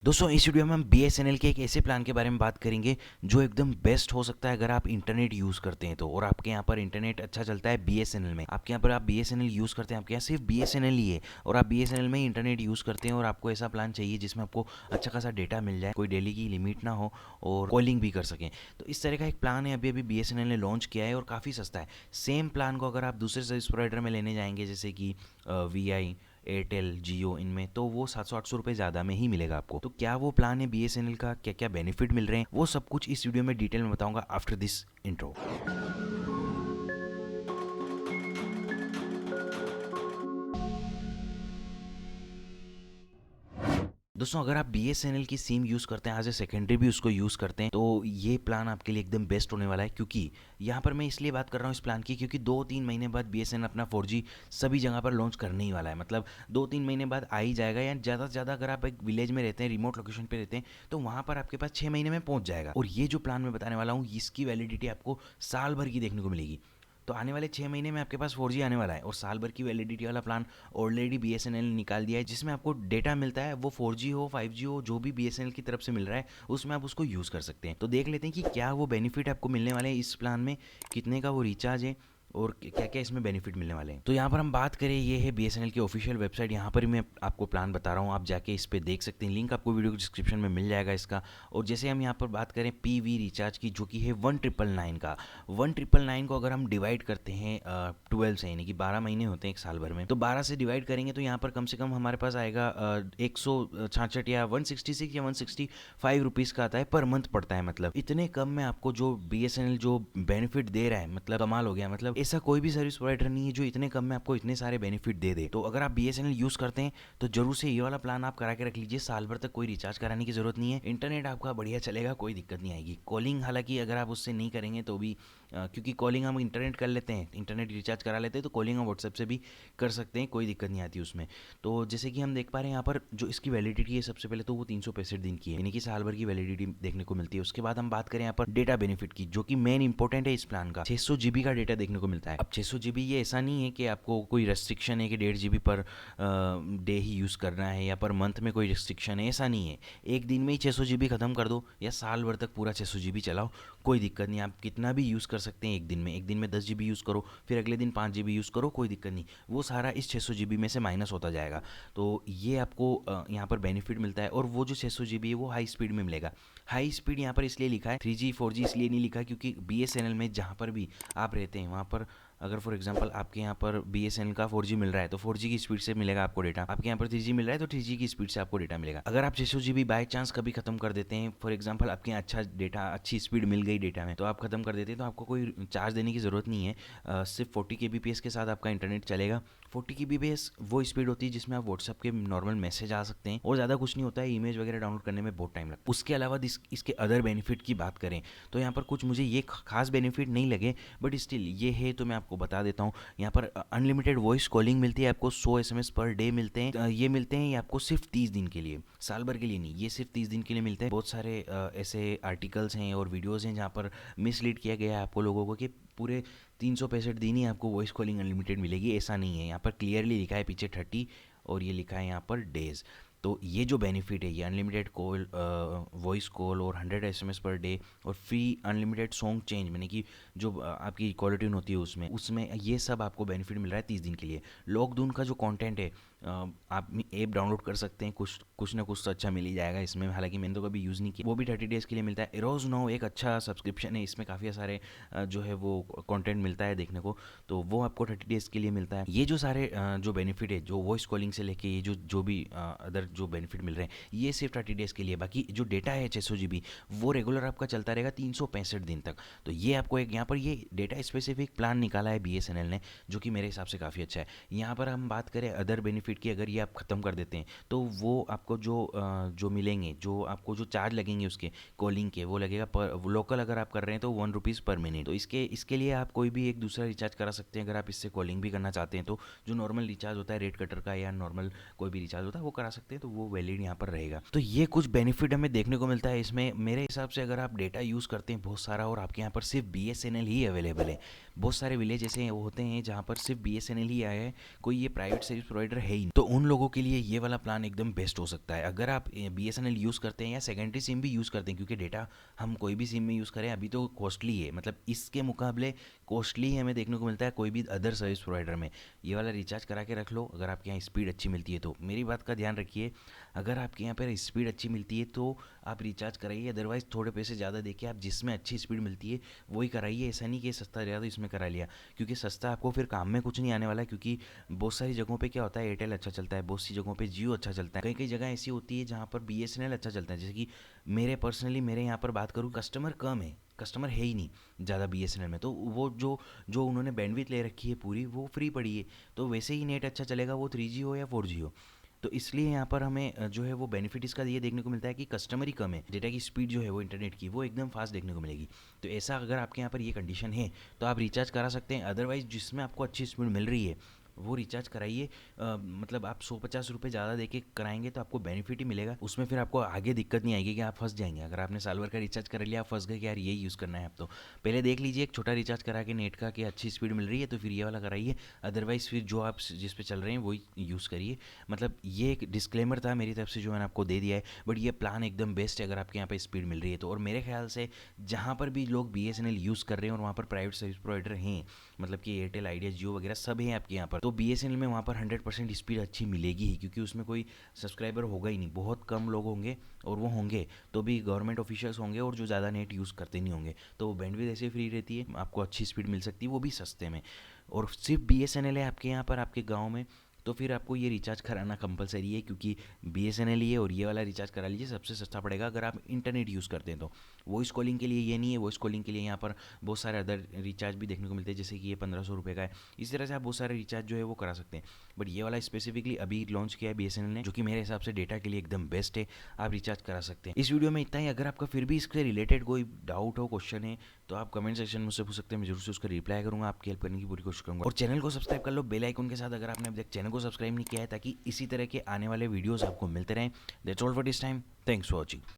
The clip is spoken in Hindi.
दोस्तों इस वीडियो में हम BSNL के एक ऐसे प्लान के बारे में बात करेंगे जो एकदम बेस्ट हो सकता है अगर आप इंटरनेट यूज़ करते हैं तो। और आपके यहाँ पर इंटरनेट अच्छा चलता है BSNL में, आपके यहाँ पर आप BSNL यूज़ करते हैं, आपके यहाँ सिर्फ BSNL ही है और आप BSNL में ही इंटरनेट यूज़ करते हैं और आपको ऐसा प्लान चाहिए जिसमें आपको अच्छा खासा डेटा मिल जाए, कोई डेली की लिमिट ना हो और कॉलिंग भी कर सकें। तो इस तरह का एक प्लान है, अभी BSNL ने लॉन्च किया है और काफ़ी सस्ता है। सेम प्लान को अगर आप दूसरे सर्विस प्रोवाइडर में लेने जाएंगे जैसे कि VI, एयरटेल, जियो, इनमें तो वो 700-800 रुपये ज़्यादा में ही मिलेगा आपको। तो क्या वो प्लान है BSNL का, क्या क्या बेनिफिट मिल रहे हैं, वो सब कुछ इस वीडियो में डिटेल में बताऊंगा आफ्टर दिस इंट्रो। दोस्तों अगर आप BSNL की सिम यूज़ करते हैं, एज ए सेकेंडरी भी उसको यूज़ करते हैं, तो ये प्लान आपके लिए एकदम बेस्ट होने वाला है। क्योंकि यहाँ पर मैं इसलिए बात कर रहा हूँ इस प्लान की क्योंकि 2-3 महीने बाद BSNL अपना 4G सभी जगह पर लॉन्च करने ही वाला है। मतलब 2-3 महीने बाद आ ही जाएगा, या ज़्यादा से ज़्यादा अगर आप एक विलेज में रहते हैं, रिमोट लोकेशन पे रहते हैं, तो वहाँ पर आपके पास 6 महीने में पहुँच जाएगा। और ये जो प्लान मैं बताने वाला हूँ इसकी वैलिडिटी आपको साल भर की देखने को मिलेगी। तो आने वाले 6 महीने में आपके पास 4G आने वाला है और साल भर की वैलिडिटी वाला प्लान ऑलरेडी BSNL ने निकाल दिया है, जिसमें आपको डेटा मिलता है, वो 4G हो 5G हो, जो भी BSNL की तरफ से मिल रहा है उसमें आप उसको यूज़ कर सकते हैं। तो देख लेते हैं कि क्या वो बेनिफिट आपको मिलने वाले हैं इस प्लान में, कितने का वो रिचार्ज है और क्या क्या इसमें बेनिफिट मिलने वाले हैं। तो यहाँ पर हम बात करें, ये है BSNL की ऑफिशियल वेबसाइट। यहाँ पर मैं आपको प्लान बता रहा हूँ, आप जाके इस पर देख सकते हैं, लिंक आपको वीडियो डिस्क्रिप्शन में मिल जाएगा इसका। और जैसे हम यहाँ पर बात करें PV रिचार्ज की, जो कि है 1999 का, 1999 को अगर हम डिवाइड करते हैं 12 से, यानी कि 12 महीने होते हैं एक साल भर में, तो 12 से डिवाइड करेंगे तो यहाँ पर कम से कम हमारे पास आएगा 166 या 166 या 165 रुपीज़ का आता है पर मंथ पड़ता है। मतलब इतने कम में आपको जो BSNL जो बेनिफिट दे रहा है, मतलब कमाल हो गया। मतलब ऐसा कोई भी सर्विस प्रोवाइडर नहीं है जो इतने कम में आपको इतने सारे बेनिफिट दे दे। तो अगर आप BSNL यूज़ करते हैं तो जरूर से ये वाला प्लान आप करा के रख लीजिए। साल भर तक कोई रिचार्ज कराने की जरूरत नहीं है, इंटरनेट आपका बढ़िया चलेगा, कोई दिक्कत नहीं आएगी। कॉलिंग हालांकि अगर आप उससे नहीं करेंगे तो भी क्योंकि कॉलिंग हम इंटरनेट कर लेते हैं, इंटरनेट रिचार्ज करा लेते हैं, तो कॉलिंग हम व्हाट्सएप से भी कर सकते हैं, कोई दिक्कत नहीं आती उसमें। तो जैसे कि हम देख पा रहे हैं यहाँ पर जो इसकी वैलिडिटी है, सबसे पहले तो वो 365 दिन की है, यानी कि साल भर की वैलिडिटी देखने को मिलती है। उसके बाद हम बात करें यहाँ पर डेटा बेनिफिट की, जो कि मेन इंपॉर्टेंट है इस प्लान का, 600 GB का डेटा देखने को मिलता है। अब 600 GB ये ऐसा नहीं है कि आपको कोई रेस्ट्रिक्शन है कि 1.5 GB पर डे ही यूज़ करना है या पर मंथ में कोई रिस्ट्रिक्शन है, ऐसा नहीं है। एक दिन में ही 600 GB खत्म कर दो या साल भर तक पूरा 600 GB चलाओ, कोई दिक्कत नहीं। आप कितना भी यूज़ कर सकते हैं एक दिन में, एक दिन में 10 GB यूज़ करो, फिर अगले दिन 5 GB यूज़ करो, कोई दिक्कत नहीं, वो सारा इस 600 GB में से माइनस होता जाएगा। तो ये आपको यहाँ पर बेनिफिट मिलता है। और वो जो 600 GB है वो हाई स्पीड में मिलेगा। हाई स्पीड यहाँ पर इसलिए लिखा है, 3G 4G इसलिए नहीं लिखा क्योंकि BSNL में जहाँ पर भी आप रहते हैं वहाँ पर अगर फॉर एग्जांपल आपके यहाँ पर BSNL का 4G मिल रहा है तो 4G की स्पीड से मिलेगा आपको डेटा, आपके यहाँ पर 3G मिल रहा है तो 3G की स्पीड से आपको डेटा मिलेगा। अगर आप 600 GB बाय चांस कभी खत्म कर देते हैं, फॉर एग्जांपल आपके यहाँ अच्छा डेटा, अच्छी स्पीड मिल गई डेटा में, तो आप खत्म कर देते हैं तो आपको कोई चार्ज देने की ज़रूरत नहीं है। सिर्फ 40 kbps के साथ आपका इंटरनेट चलेगा। 40 kbps वो स्पीड होती है जिसमें आप व्हाट्सअप के नॉर्मल मैसेज आ सकते हैं और ज़्यादा कुछ नहीं होता है, इमेज वगैरह डाउनलोड करने में बहुत टाइम लगता है। उसके अलावा इसके अदर बेनिफिट की बात करें तो यहाँ पर कुछ मुझे ये खास बेनिफिट नहीं लगे, बट स्टिल ये है तो मैं आपको बता देता हूँ। यहाँ पर अनलिमिटेड वॉइस कॉलिंग मिलती है आपको, 100 SMS पर डे मिलते हैं। ये मिलते हैं ये आपको सिर्फ 30 दिन के लिए, साल भर के लिए नहीं, ये सिर्फ 30 दिन के लिए मिलते हैं। बहुत सारे ऐसे आर्टिकल्स हैं और वीडियोज़ हैं जहाँ पर मिसलीड किया गया है आपको लोगों को कि पूरे 365 दिन ही आपको वॉइस कॉलिंग अनलिमिटेड मिलेगी, ऐसा नहीं है। यहाँ पर क्लियरली लिखा है पीछे 30 और ये लिखा है यहाँ पर डेज़। तो ये जो बेनिफिट है, ये अनलिमिटेड कॉल, वॉइस कॉल और 100 SMS पर डे और फ्री अनलिमिटेड सॉन्ग चेंज, यानी कि जो आपकी क्वालिटी ट्यून होती है उसमें उसमें ये सब आपको बेनिफिट मिल रहा है 30 दिन के लिए। लॉकडाउन का जो कंटेंट है, आप ऐप डाउनलोड कर सकते हैं, कुछ ना कुछ तो अच्छा मिल ही जाएगा इसमें, हालांकि मैंने तो कभी यूज़ नहीं किया, वो भी 30 डेज़ के लिए मिलता है। एरोज नाउ एक अच्छा सब्सक्रिप्शन है, इसमें काफ़ी सारे जो है वो कंटेंट मिलता है देखने को, तो वो आपको 30 डेज़ के लिए मिलता है। ये जो सारे जो बेनिफिट है, जो वॉइस कॉलिंग से लेके ये जो भी अदर जो बेनिफिट मिल रहे हैं, ये सिर्फ 30 डेज़ के लिए। बाकी जो डेटा है 600 GB वो रेगुलर आपका चलता रहेगा 365 दिन तक। तो ये आपको एक यहाँ पर ये डेटा स्पेसिफिक प्लान निकाला है BSNL ने, जो कि मेरे हिसाब से काफ़ी अच्छा है। यहाँ पर हम बात करें अदर बेनिफिट की, अगर ये आप ख़त्म कर देते हैं तो वो आपको जो मिलेंगे, जो आपको जो चार्ज लगेंगे उसके कॉलिंग के, वो लगेगा पर लोकल अगर आप कर रहे हैं तो 1 रुपीज़ पर मिनट। तो इसके लिए आप कोई भी एक दूसरा रिचार्ज करा सकते हैं अगर आप इससे कॉलिंग भी करना चाहते हैं तो। जो नॉर्मल रिचार्ज होता है रेड कटर का या नॉर्मल कोई भी रिचार्ज होता है वो करा सकते हैं, तो वो वैलिड यहाँ पर रहेगा। तो ये कुछ बेनिफिट हमें देखने को मिलता है इसमें। मेरे हिसाब से अगर आप डेटा यूज़ करते हैं बहुत सारा और आपके यहाँ पर सिर्फ BSNL ही अवेलेबल है, बहुत सारे विलेज ऐसे होते हैं जहाँ पर सिर्फ बीएसएनएल ही आया है, कोई ये प्राइवेट सर्विस प्रोवाइडर है ही नहीं। तो उन लोगों के लिए ये वाला प्लान एकदम बेस्ट हो सकता है। अगर आप बीएसएनएल यूज़ करते हैं या सेकेंडरी सिम भी यूज़ करते हैं, क्योंकि डेटा हम कोई भी सिम में यूज़ करें अभी तो कॉस्टली है, मतलब इसके मुकाबले कॉस्टली हमें देखने को मिलता है कोई भी अदर सर्विस प्रोवाइडर में। ये वाला रिचार्ज करा के रख लो, अगर आपके यहाँ स्पीड अच्छी मिलती है तो। मेरी बात का ध्यान रखिए, अगर आपके यहाँ पर स्पीड अच्छी मिलती है तो आप रिचार्ज कराइए, अदरवाइज़ थोड़े पैसे ज़्यादा देके आप जिसमें अच्छी स्पीड मिलती है वही कराइए। ऐसा नहीं कि सस्ता ज़्यादा इसमें करा लिया, क्योंकि सस्ता आपको फिर काम में कुछ नहीं आने वाला है। क्योंकि बहुत सारी जगहों पे क्या होता है, एयरटेल अच्छा चलता है, बहुत सी जगहों पे जियो अच्छा चलता है, कई कई जगह ऐसी होती है जहाँ पर बीएसएनएल अच्छा चलता है। जैसे कि मेरे यहाँ पर बात करूँ, कस्टमर कम है, कस्टमर है ही नहीं ज़्यादा बीएसएनएल में, तो वो जो जो उन्होंने बैंडविड्थ ले रखी है पूरी वो फ्री पड़ी है, तो वैसे ही नेट अच्छा चलेगा, वो 3G हो या 4G हो। तो इसलिए यहाँ पर हमें जो है वो बेनिफिट इसका ये देखने को मिलता है कि कस्टमर ही कम है, डेटा की स्पीड जो है वो इंटरनेट की वो एकदम फास्ट देखने को मिलेगी। तो ऐसा अगर आपके यहाँ पर ये कंडीशन है तो आप रिचार्ज करा सकते हैं। अदरवाइज़ जिसमें आपको अच्छी स्पीड मिल रही है वो रिचार्ज कराइए। मतलब आप 150 रुपये ज़्यादा देके कराएंगे तो आपको बेनिफिट ही मिलेगा, उसमें फिर आपको आगे दिक्कत नहीं आएगी कि आप फंस जाएंगे। अगर आपने साल भर का रिचार्ज कर लिया, आप फंस गए कि यार यही यूज़ करना है, आप तो पहले देख लीजिए एक छोटा रिचार्ज करा के नेट का कि अच्छी स्पीड मिल रही है तो फिर ये वाला कराइए। अदरवाइज़ फिर जो आप जिस पे चल रहे हैं वही यूज़ करिए। मतलब ये एक डिस्क्लेमर था मेरी तरफ से जो मैंने आपको दे दिया है, बट ये प्लान एकदम बेस्ट है अगर आपके यहाँ पे स्पीड मिल रही है तो। और मेरे ख्याल से जहाँ पर भी लोग बीएसएनएल यूज़ कर रहे हैं और वहाँ पर प्राइवेट सर्विस प्रोवाइडर हैं, मतलब कि एयरटेल, आइडिया, जियो वगैरह सब हैं आपके यहाँ पर, तो बीएसएनएल में वहाँ पर 100% स्पीड अच्छी मिलेगी ही, क्योंकि उसमें कोई सब्सक्राइबर होगा ही नहीं, बहुत कम लोग होंगे, और वो होंगे तो भी गवर्नमेंट ऑफिशियल्स होंगे और जो ज़्यादा नेट यूज़ करते नहीं होंगे, तो बैंडविड्थ ऐसे फ्री रहती है, आपको अच्छी स्पीड मिल सकती है, वो भी सस्ते में। और सिर्फ बीएसएनएल है आपके यहाँ पर, आपके गाँव में, तो फिर आपको ये रिचार्ज कराना कंपलसरी है, क्योंकि बीएसएनएल ही है। और ये वाला रिचार्ज करा लीजिए, सबसे सस्ता पड़ेगा अगर आप इंटरनेट यूज़ करते हैं तो। वॉइस कॉलिंग के लिए ये नहीं है, वॉइस कॉलिंग के लिए यहाँ पर बहुत सारे अदर रिचार्ज भी देखने को मिलते हैं, जैसे कि ये 1500 रुपये का है। इस तरह से आप बहुत सारे रिचार्ज जो है वो करा सकते हैं, बट ये वाला स्पेसिफिकली अभी लॉन्च किया है बीएसएनएल ने, जो कि मेरे हिसाब से डेटा के लिए एकदम बेस्ट है, आप रिचार्ज करा सकते हैं। इस वीडियो में इतना ही। अगर आपका फिर भी इससे रिलेटेड कोई डाउट हो, क्वेश्चन है, तो आप कमेंट सेक्शन में मुझसे पूछ सकते हैं, मैं जरूर से उसका रिप्लाई करूँगा, आपकी हेल्प करने की पूरी कोशिश करूँगा। और चैनल को सब्सक्राइब कर लो बेल आइकन के साथ, अगर आपने अभी तक चैनल को सब्सक्राइब नहीं किया है, ताकि इसी तरह के आने वाले वीडियोस आपको मिलते रहें। That's all for this time, thanks for watching.